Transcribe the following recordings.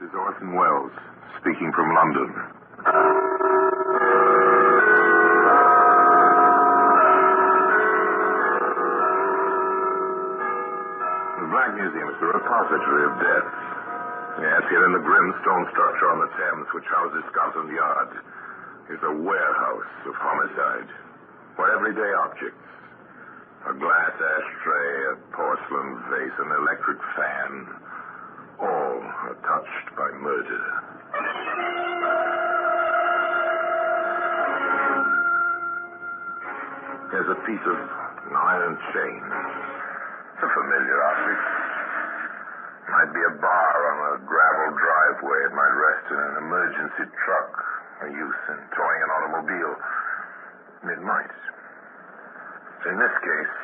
This is Orson Welles, speaking from London. The Black Museum is the repository of death. Yes, here in the grim stone structure on the Thames, which houses Scotland Yard, is a warehouse of homicide, where everyday objects, a glass ashtray, a porcelain vase, an electric fan, all are touched by murder. There's a piece of an iron chain. It's a familiar object. Might be a bar on a gravel driveway. It might rest in an emergency truck, a use in towing an automobile. It might. In this case,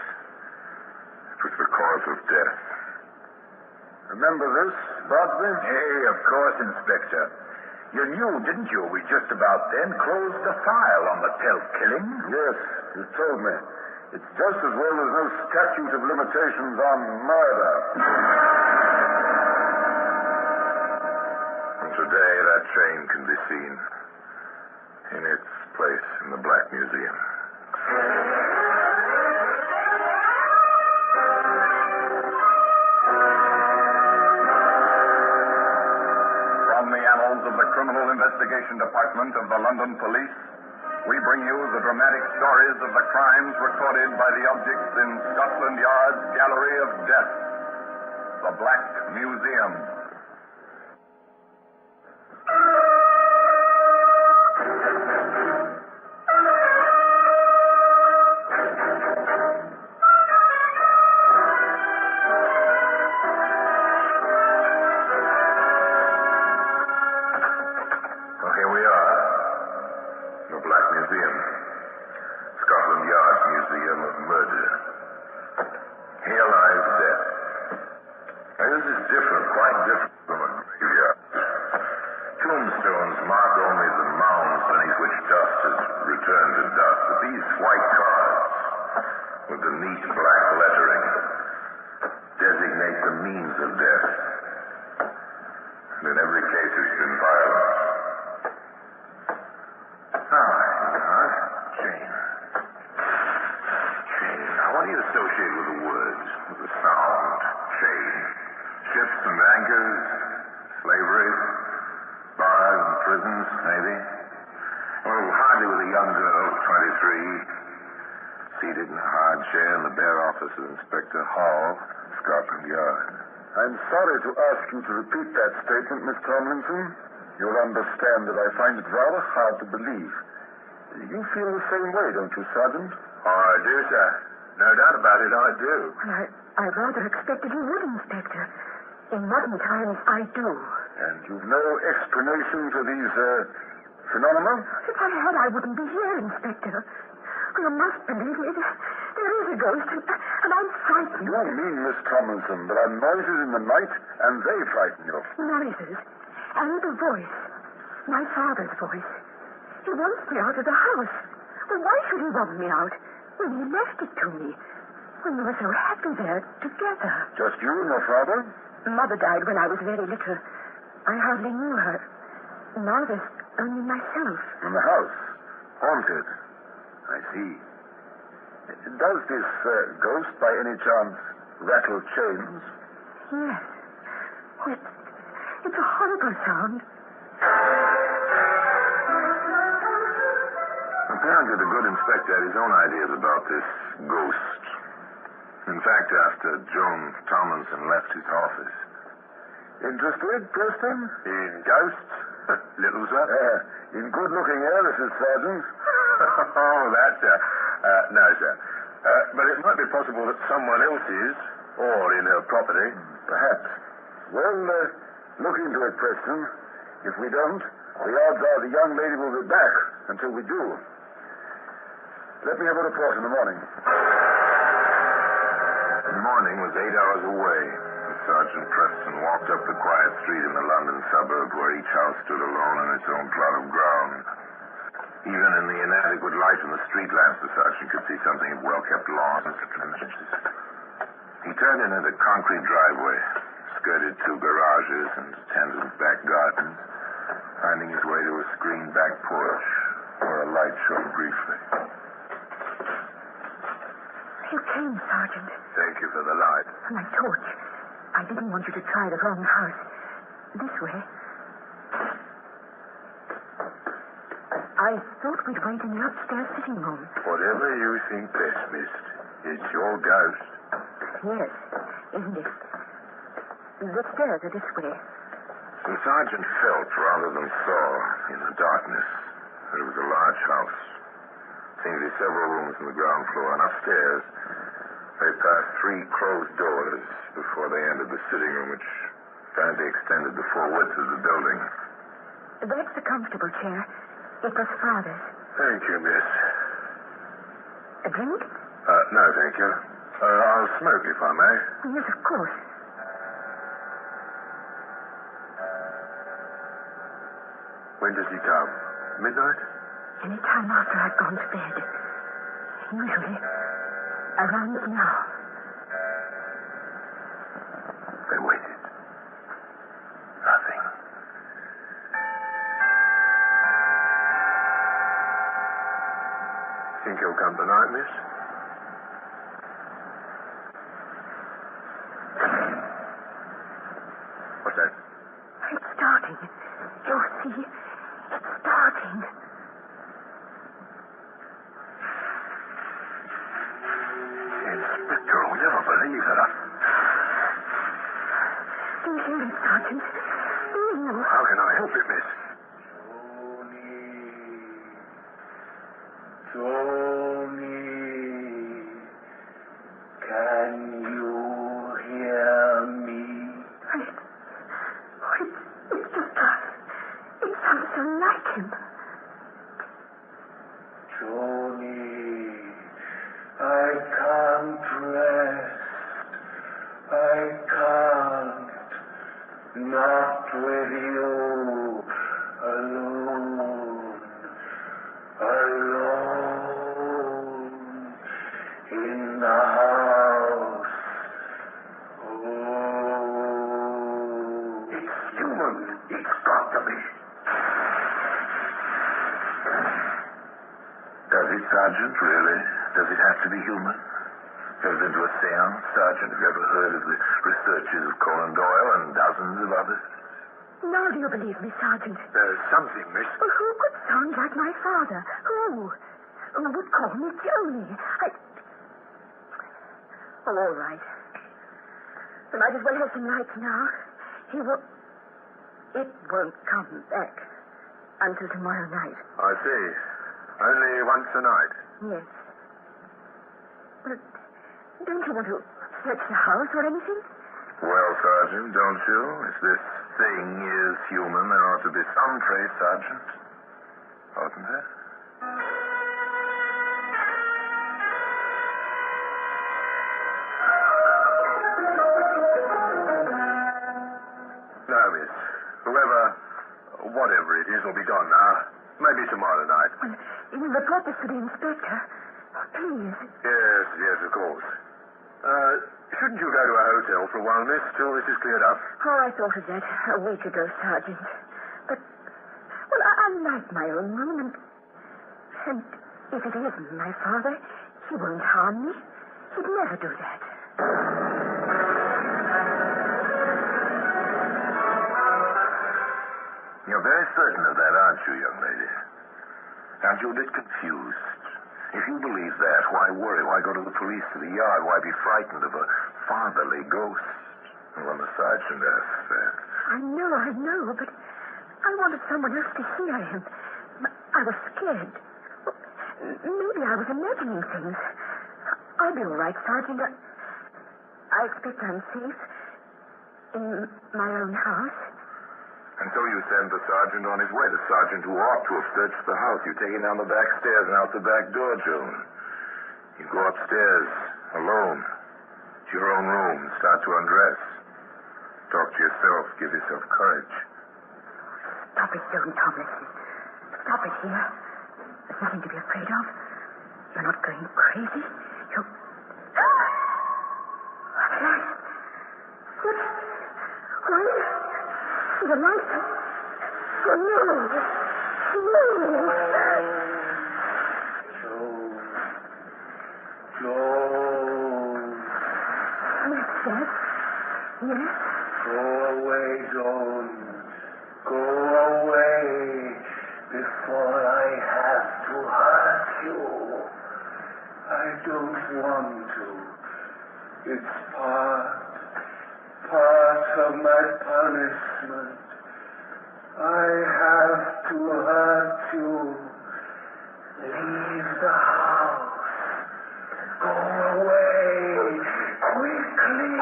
it was the cause of death. Remember this, Brodsby? Hey, of course, Inspector. You knew, didn't you? We just about then closed the file on the Pelt killing. Yes, you told me. It's just as well there's no statute of limitations on murder. And today, that chain can be seen in its place in the Black Museum. From the annals of the Criminal Investigation Department of the London Police, we bring you the dramatic stories of the crimes recorded by the objects in Scotland Yard's Gallery of Death, the Black Museum. Seated in a hard chair in the bare office of Inspector Hall, Scotland Yard. I'm sorry to ask you to repeat that statement, Miss Tomlinson. You'll understand that I find it rather hard to believe. You feel the same way, don't you, Sergeant? Oh, I do, sir. No doubt about it, I do. Well, I rather expected you would, Inspector. In modern times, I do. And you've no explanation for these, phenomena? If I had, I wouldn't be here, Inspector. You must believe me. There is a ghost, and I'm frightened. You don't mean, Miss Tomlinson, there are noises in the night, and they frighten you. Noises. And the voice. My father's voice. He wants me out of the house. Well, why should he want me out when he left it to me? When we were so happy there together. Just you and your father? Mother died when I was very little. I hardly knew her. Now there's only myself. In the house? Haunted? I see. Does this ghost, by any chance, rattle chains? Yes. Oh, it's a horrible sound. Apparently, the good inspector had his own ideas about this ghost. In fact, after Joan Tomlinson left his office. Interested, Preston? In ghosts? Little, sir? In good-looking heiresses, Sergeant. Oh, that, sir. No, sir. But it might be possible that someone else is, or in her property. Perhaps. Well, look into it, Preston. If we don't, the odds are the young lady will be back until we do. Let me have a report in the morning. The morning was 8 hours away. Sergeant Preston walked up the quiet street in the London suburb where each house stood alone on its own plot of ground. Even in the inadequate light from the street lamps, the sergeant could see something of well-kept lawns. He turned into the concrete driveway, skirted two garages and attendant's back garden. briefly. You came, Sergeant. Thank you for the light. My torch. I didn't want you to try the wrong house. This way. I thought we'd wait in the upstairs sitting room. Whatever you think best, miss. It's your ghost. Yes, isn't it? The stairs are this way. The sergeant felt rather than saw in the darkness that it was a large house. Seemed to be several rooms on the ground floor, and upstairs they passed 3 closed doors before they entered the sitting room, which apparently extended the full width of the building. That's the comfortable chair. It was Father's. Thank you, miss. A drink? No, thank you. I'll smoke if I may. Yes, of course. When does he come? Midnight? Any time after I've gone to bed. Usually around now. They waited. Nothing. Think he'll come tonight, miss? What's that? It's starting. You'll see. It's starting. Inspector, I'll never believe that. Do you hear it, Sergeant? Do you know? How can I help it, miss? Tony, can you hear me? It's just us. It sounds so like him. Tony, I can't rest. I can't. Not with you. Alone. Alone. In the house. Oh. It's human. It's got to be. Does it, Sergeant, really? Does it have to be human? Ever been to a seance, Sergeant? Have you ever heard of the researches of Conan Doyle and dozens of others? Now do you believe me, Sergeant? There's something, miss. Well, who could sound like my father? Who? Who would call me Joni? Oh, all right. We might as well have some lights now. It won't come back until tomorrow night. I see. Only once a night. Yes. But don't you want to search the house or anything? Well, Sergeant, don't you? If this thing is human, there ought to be some trace, Sergeant. Oughtn't there? No, miss. Whatever it is, will be gone now. Maybe tomorrow night. Well, you report this to the inspector. Please. Yes, of course. Shouldn't you go to a hotel for a while, miss, till this is cleared up? Oh, I thought of that a week ago, Sergeant. But, well, I like my own room, and if it isn't my father, he won't harm me. He'd never do that. You're very certain of that, aren't you, young lady? Aren't you a bit confused? If you believe that, why worry? Why go to the police, to the yard? Why be frightened of a fatherly ghost? Well, the sergeant asks that. I know, but I wanted someone else to hear him. I was scared. Well, maybe I was imagining things. I'll be all right, Sergeant. I expect I'm safe in my own house. And so you send the sergeant on his way, the sergeant who ought to have searched the house. You take him down the back stairs and out the back door, Joan. You go upstairs, alone, to your own room, and start to undress. Talk to yourself, give yourself courage. Stop it, Joan Tomlinson. Stop it here. There's nothing to be afraid of. You're not going crazy. You... What's that? What? The light. Oh, no. No. Joan. Yes, Dad. Yes? Go away, Joan. Go away before I have to hurt you. I don't want to. It's part of my punishment. I have to hurt you. Leave the house. Go away. Quickly.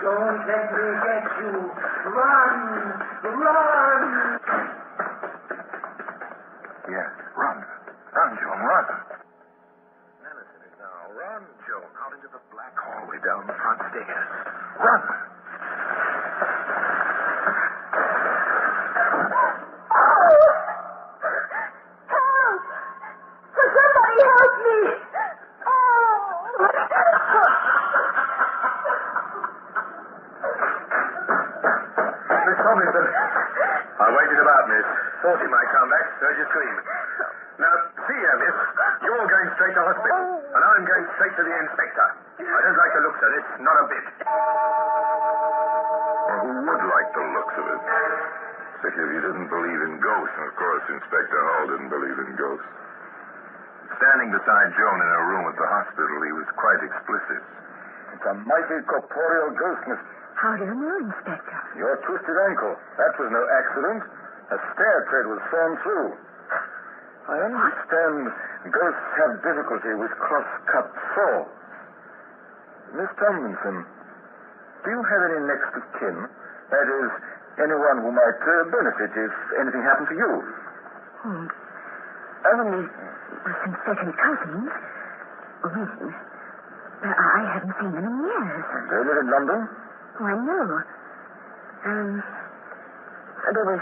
Don't let me get you. Run. Run. Yes, run. Run, Joan, run. Madison is now. Run, Joan, out into the black hallway down the front stairs. Run. Help! Somebody help me! Miss Tomlinson. I waited about, miss. Thought you might come back. Heard you scream. Now, see here, miss. You're going straight to hospital. And I'm going straight to the inspector. I don't like the looks of this. Not a bit. Well, who would like the looks of it? Particularly if you didn't believe in ghosts. And, of course, Inspector Hall didn't believe in ghosts. Standing beside Joan in her room at the hospital, he was quite explicit. It's a mighty corporeal ghost, Miss. How do you know, Inspector? Your twisted ankle. That was no accident. A stair tread was sawn through. I understand ghosts have difficulty with cross-cut saws. Miss Tomlinson, do you have any next of kin? That is, anyone who might benefit if anything happened to you? Only some second cousins. I haven't seen them in years. They live in London? Oh, I know. There was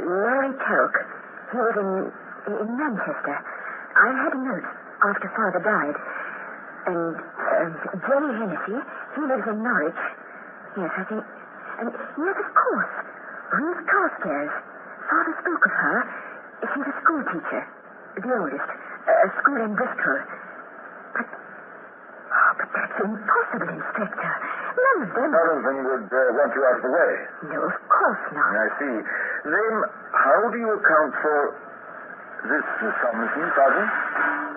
Larry Telk. He was in Manchester. I had a note after Father died. And Jenny Hennessy, he lives in Norwich. Yes, I think. And yes, of course. Ruth Carstairs. Father spoke of her. She's a school teacher. The oldest. A school in Bristol. But that's impossible, Inspector. None of them... None of them would want you out of the way. No, of course not. I see. Then, how do you account for this, Miss Tomlinson, Sergeant?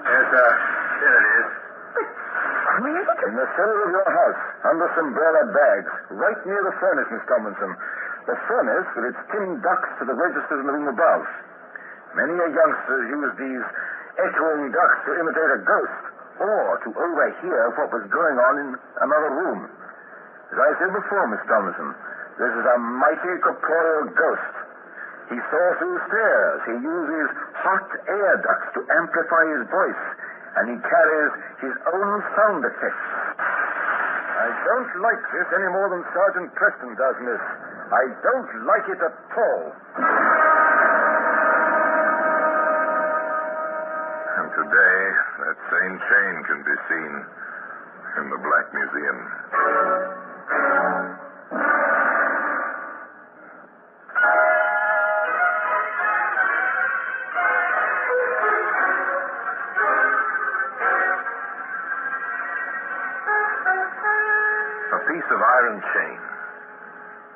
Yes, sir. Here it is. Where is it? In the cellar of your house, under some umbrella bags, right near the furnace, Miss Tomlinson. The furnace with its tin ducts to the registers in the room above. Many a youngster use these echoing ducts to imitate a ghost, or to overhear what was going on in another room. As I said before, Miss Tomlinson, this is a mighty corporeal ghost. He saw through stairs. He uses hot air ducts to amplify his voice, and he carries his own sound effects. I don't like this any more than Sergeant Preston does, miss. I don't like it at all. And today, that same chain can be seen in the Black Museum. A piece of iron chain.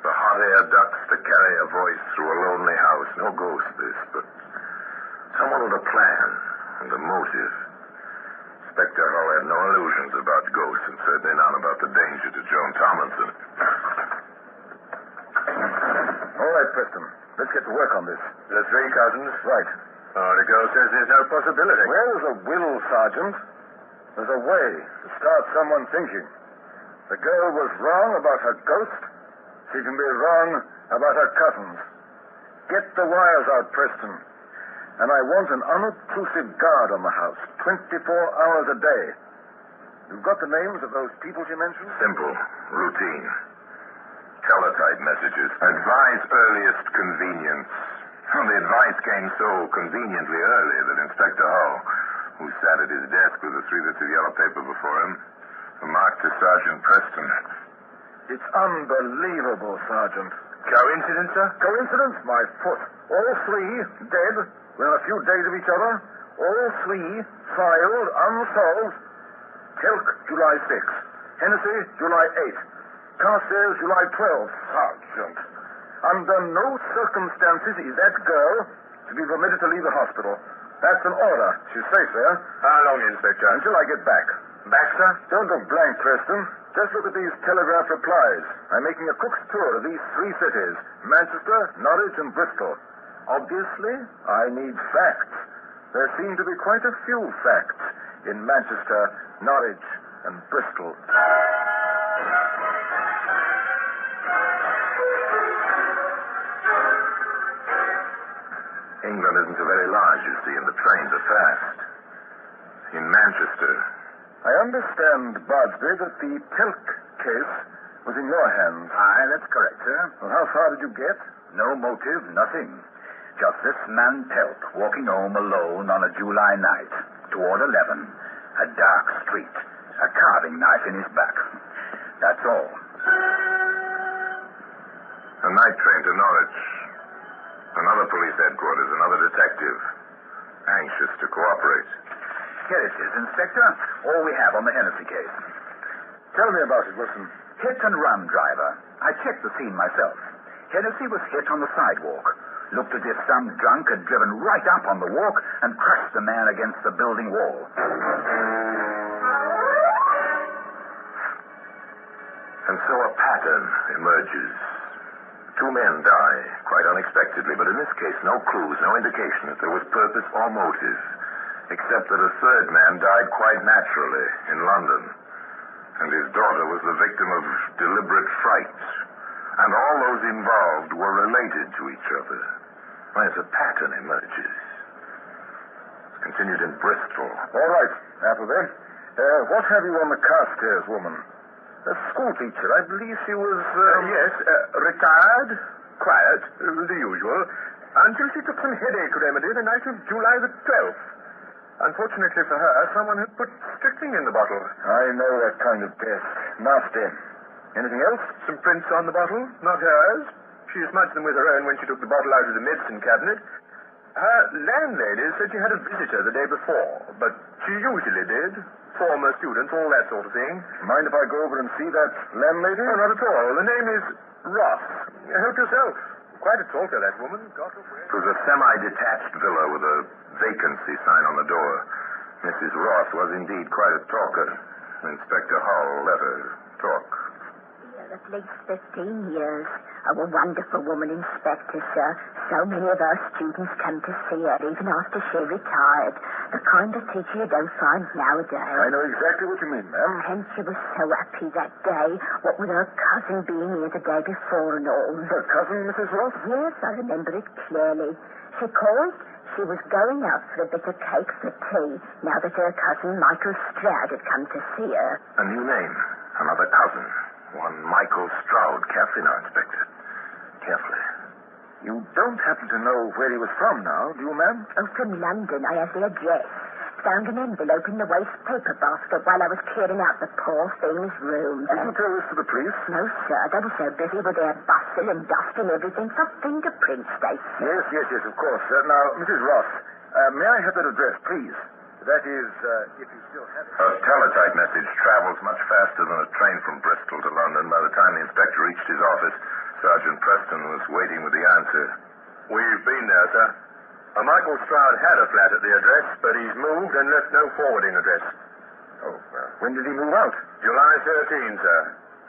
The hot air ducts to carry a voice through a lonely house. No ghost, this, but someone with a plan and a motive. Inspector Hall had no illusions about ghosts, and certainly none about the danger to Joan Tomlinson. All right, Preston. Let's get to work on this. The three cousins? Right. Oh, the girl says there's no possibility. Where is a will, Sergeant? There's a way to start someone thinking. The girl was wrong about her ghost. She can be wrong about her cousins. Get the wires out, Preston. And I want an unobtrusive guard on the house, 24 hours a day. You've got the names of those people she mentioned? Simple. Routine. Teletype messages. Advise earliest convenience. Well, the advice came so conveniently early that Inspector Hull, who sat at his desk with a 3 bits of yellow paper before him, remarked to Sergeant Preston. It's unbelievable, Sergeant. Coincidence, sir? Coincidence? My foot. All three dead within a few days of each other. All three filed unsolved. Telk, July 6th. Hennessy, July 8th. Carstairs, July 12th. Sergeant. Under no circumstances is that girl to be permitted to leave the hospital. That's an order. She's safe there. How long, Inspector? Until I get back. Back, sir? Don't look blank, Preston. Just look at these telegraph replies. I'm making a cook's tour of these three cities: Manchester, Norwich, and Bristol. Obviously, I need facts. There seem to be quite a few facts in Manchester, Norwich, and Bristol. England isn't so very large, you see, and the trains are fast. In Manchester. I understand, Bardsby, that the Telk case was in your hands. Aye, that's correct, sir. Well, how far did you get? No motive, nothing. Just this man Telk walking home alone on a July night, toward 11. A dark street. A carving knife in his back. That's all. A night train to Norwich. Another police headquarters, another detective. Anxious to cooperate. Here it is, Inspector. All we have on the Hennessy case. Tell me about it, Wilson. Hit and run driver. I checked the scene myself. Hennessy was hit on the sidewalk. Looked as if some drunk had driven right up on the walk and crushed the man against the building wall. And so a pattern emerges. Two men die, quite unexpectedly, but in this case, no clues, no indication that there was purpose or motive, except that a third man died quite naturally in London, and his daughter was the victim of deliberate fright. And all those involved were related to each other. As a pattern emerges. It's continued in Bristol. All right, Appleby. What have you on the Carstairs woman? A school teacher. I believe she was... Yes, retired, quiet, the usual, until she took some headache remedy the night of July the 12th. Unfortunately for her, someone had put strychnine in the bottle. I know that kind of death. Nasty. Anything else? Some prints on the bottle, not hers. She smudged them with her own when she took the bottle out of the medicine cabinet. Her landlady said she had a visitor the day before, but she usually did. Former students, all that sort of thing. Mind if I go over and see that landlady? Oh, not at all. The name is Ross. Help yourself. Quite a talker, that woman. It was a semi-detached villa with a vacancy sign on the door. Mrs. Ross was indeed quite a talker. Inspector Hull let her talk. At least 15 years. Oh, a wonderful woman, Inspector, sir. So many of our students come to see her, even after she retired. The kind of teacher you don't find nowadays. I know exactly what you mean, ma'am. And she was so happy that day, what with her cousin being here the day before and all. Her cousin, Mrs. Ross? Yes, I remember it clearly. She called. She was going out for a bit of cake for tea, now that her cousin Michael Stroud had come to see her. A new name. Another cousin. One Michael Stroud. Carefully now, Inspector. Carefully. You don't happen to know where he was from now, do you, ma'am? Oh, from London. I have the address. Found an envelope in the waste paper basket while I was clearing out the poor thing's room. Did you tell this to the police? No, sir. They were so busy with their bustle and dusting everything for fingerprints, they said. Yes, of course. Now, Mrs. Ross, may I have that address, please? That is, if you still have it. A teletype message travels much faster than a train from Bristol to London. By the time the inspector reached his office, Sergeant Preston was waiting with the answer. We've been there, sir. Michael Stroud had a flat at the address, but he's moved and left no forwarding address. Oh, when did he move out? July 13, sir.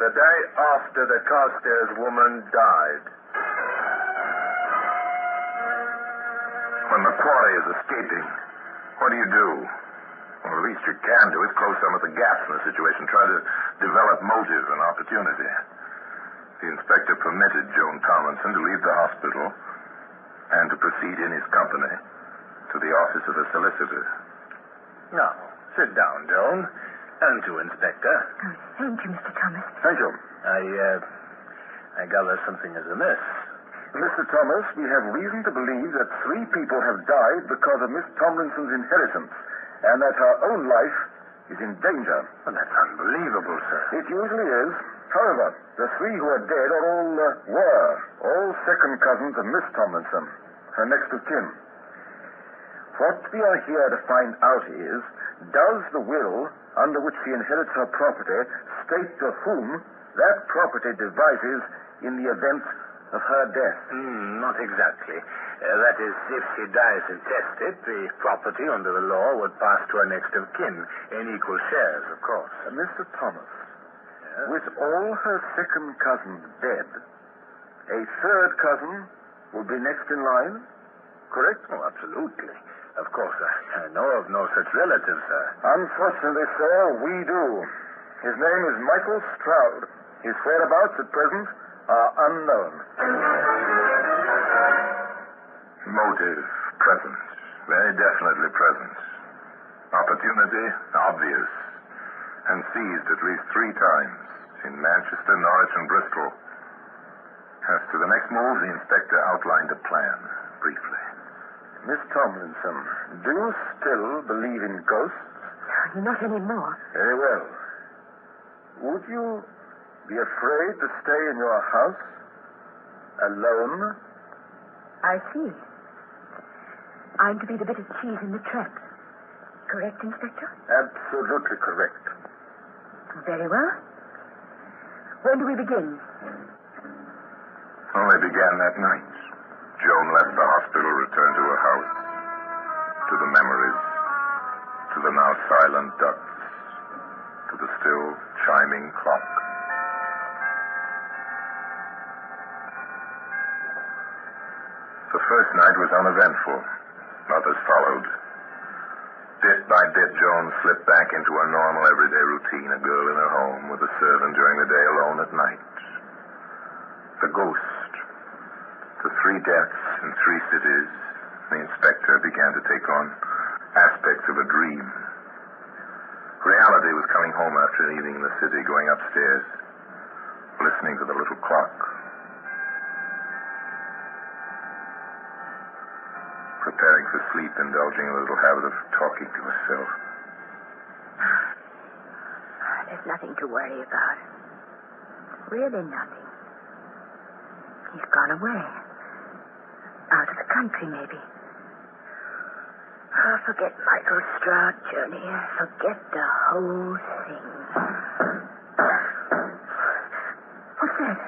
The day after the Carstairs woman died. When the quarry is escaping, what do? Well, the least you can do is close some of the gaps in the situation. Try to develop motive and opportunity. The inspector permitted Joan Tomlinson to leave the hospital and to proceed in his company to the office of a solicitor. Now, sit down, Joan. And to Inspector. Oh, thank you, Mr. Thomas. Thank you. I gather something is amiss. Mr. Thomas, we have reason to believe that 3 people have died because of Miss Tomlinson's inheritance, and that her own life is in danger. Well, that's unbelievable, sir. It usually is. However, the three who are dead are all second cousins of Miss Tomlinson, her next of kin. What we are here to find out is, does the will under which she inherits her property state to whom that property devises in the event of her death? Not exactly. That is, if she dies intestate, the property under the law would pass to her next of kin in equal shares, of course. Mr. Thomas, with all her second cousins dead, a third cousin will be next in line, correct? Oh, absolutely. Of course, I know of no such relatives, sir. Unfortunately, sir, we do. His name is Michael Stroud. His whereabouts at present are unknown. Motive present. Very definitely present. Opportunity obvious. And seized at least 3 times in Manchester, Norwich, and Bristol. As to the next move, the inspector outlined a plan, briefly. Miss Tomlinson, do you still believe in ghosts? Not anymore. Very well. Would you be afraid to stay in your house alone? I see. I'm to be the bit of cheese in the trap. Correct, Inspector? Absolutely correct. Very well. When do we begin? Only began that night. Joan left the hospital, returned to her house, to the memories, to the now silent ducks, to the still chiming clock. The first night was uneventful. Others followed. Bit by bit, Joan slipped back into her normal everyday routine, a girl in her home with a servant during the day, alone at night. The ghost, the 3 deaths in 3 cities, the inspector began to take on aspects of a dream. Reality was coming home after an evening in the city, going upstairs, listening to the little clock. Preparing for sleep, indulging a little habit of talking to herself. There's nothing to worry about. Really nothing. He's gone away. Out of the country, maybe. Oh, forget Michael Stroud, Johnny. Forget the whole thing. What's that?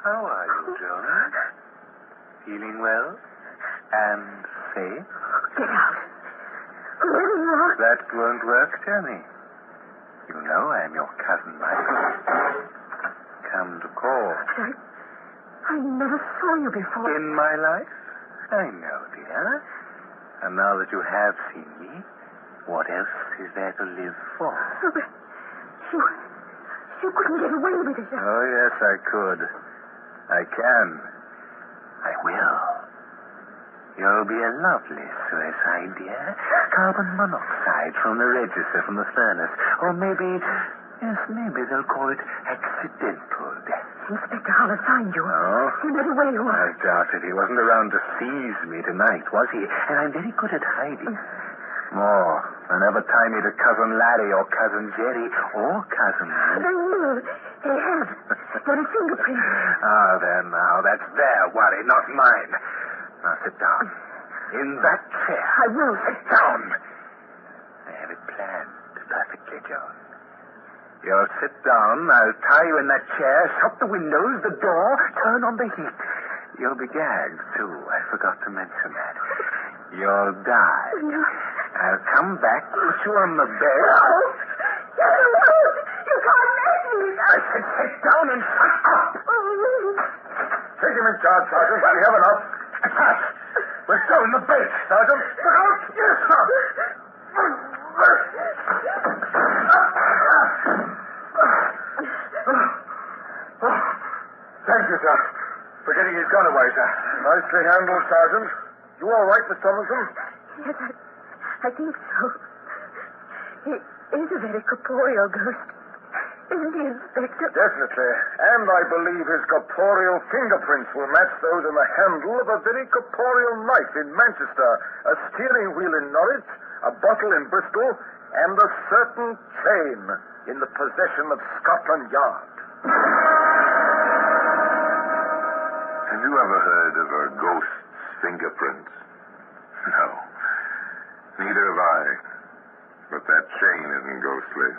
How are you, Joan? Feeling well? And safe? Get out. Whoever you are. That won't work, Johnny. You know I'm your cousin, Michael. Come to call. I never saw you before. In my life? I know, dear. And now that you have seen me, what else is there to live for? Oh, but you couldn't get away with it. Oh, yes, I could. I can. I will. You'll be a lovely suicide, dear. Carbon monoxide from the register from the furnace. Or maybe they'll call it accidental death. Inspector Hollis signed you. Oh? You let away you I doubt it. He wasn't around to seize me tonight, was he? And I'm very good at hiding. More than ever tie me to Cousin Larry or Cousin Jerry or Cousin Lou. They will. They have. Got a fingerprint. Ah, there now. That's their worry, not mine. Now sit down. In that chair. I will. Sit down. I have it planned perfectly, Joan. You'll sit down. I'll tie you in that chair, shut the windows, the door, turn on the heat. You'll be gagged, too. I forgot to mention that. You'll die. No. I'll come back, put you on the bed. No. You can't make me. I said sit down and shut up. Take him in charge, Sergeant. We have enough. Fast. We're still in the bed, Sergeant. Look out. Yes, sir. Thank you, sir, for getting his gun away, sir. Nicely handled, Sergeant. You all right, Miss Tomlinson? Yes, I think so. He is a very corporeal ghost. Isn't he, Inspector? Definitely. And I believe his corporeal fingerprints will match those on the handle of a very corporeal knife in Manchester, a steering wheel in Norwich, a bottle in Bristol, and a certain chain in the possession of Scotland Yard. Have you ever heard of a ghost's fingerprint? No. Neither have I. But that chain isn't ghostly.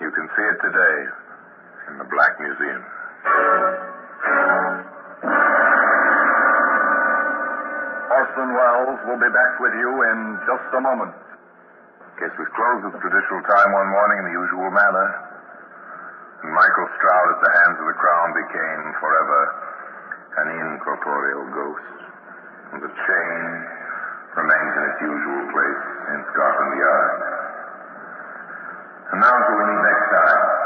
You can see it today in the Black Museum. Orson Welles will be back with you in just a moment. Case was closed at the traditional time one morning in the usual manner. And Michael Stroud at the hands of the Crown became forever an incorporeal ghost. And the chain remains in its usual place in Scotland Yard. And now until we meet next time.